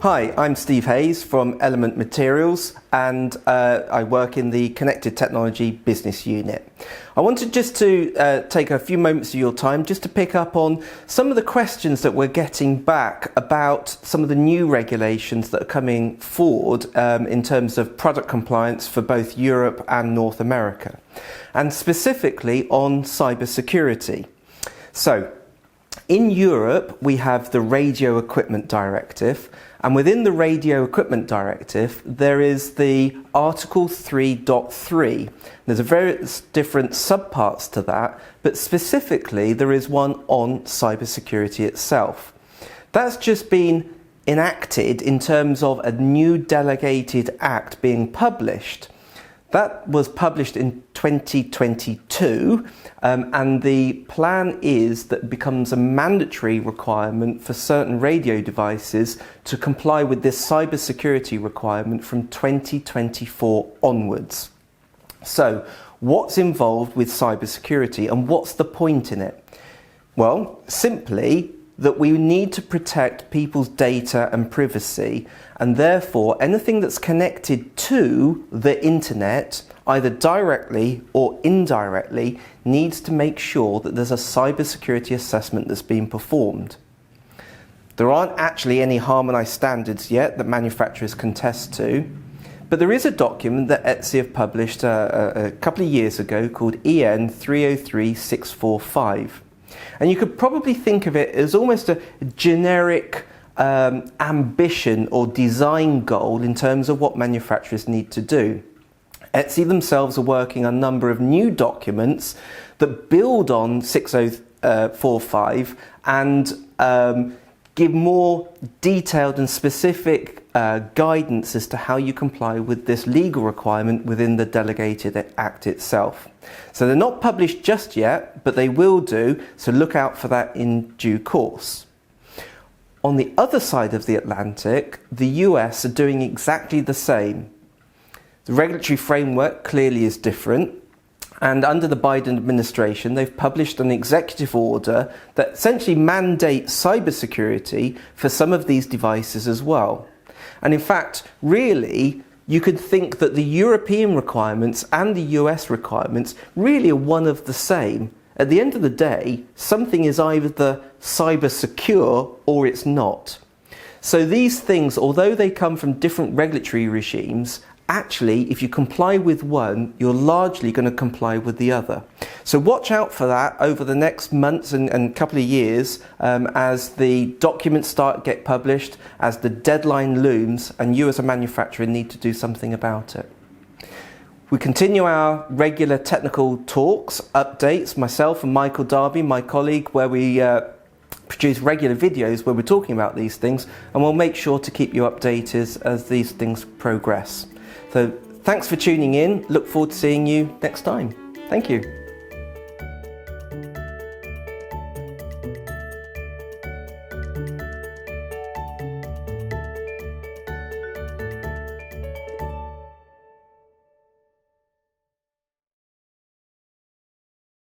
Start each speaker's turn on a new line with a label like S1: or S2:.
S1: Hi, I'm Steve Hayes from Element Materials and I work in the Connected Technology Business Unit. I wanted just to take a few moments of your time just to pick up on some of the questions that we're getting back about some of the new regulations that are coming forward in terms of product compliance for both Europe and North America, and specifically on cybersecurity. So, in Europe, we have the Radio Equipment Directive, and within the Radio Equipment Directive, there is the Article 3.3. There's various different subparts to that, but specifically there is one on cybersecurity itself. That's just been enacted in terms of a new delegated act being published. That was published in 2022, and the plan is that it becomes a mandatory requirement for certain radio devices to comply with this cybersecurity requirement from 2024 onwards. So, what's involved with cybersecurity and what's the point in it? Well, simply that we need to protect people's data and privacy, and therefore anything that's connected to the internet, either directly or indirectly, needs to make sure that there's a cybersecurity assessment that's being performed. There aren't actually any harmonised standards yet that manufacturers can test to, but there is a document that ETSI have published a couple of years ago called EN 303645. And you could probably think of it as almost a generic ambition or design goal in terms of what manufacturers need to do. ETSI themselves are working on a number of new documents that build on 6045 and give more detailed and specific guidance as to how you comply with this legal requirement within the Delegated Act itself. So they're not published just yet, but they will do, so look out for that in due course. On the other side of the Atlantic, the US are doing exactly the same. The regulatory framework clearly is different, and under the Biden administration, they've published an executive order that essentially mandates cybersecurity for some of these devices as well. And in fact, really, you could think that the European requirements and the US requirements really are one of the same. At the end of the day, something is either cyber secure or it's not. So these things, although they come from different regulatory regimes, actually, if you comply with one, you're largely going to comply with the other. So watch out for that over the next months and couple of years as the documents get published, as the deadline looms, and you as a manufacturer need to do something about it. We continue our regular technical talks, updates, myself and Michael Darby, my colleague, where we produce regular videos where we're talking about these things, and we'll make sure to keep you updated as these things progress. So thanks for tuning in. Look forward to seeing you next time. Thank you.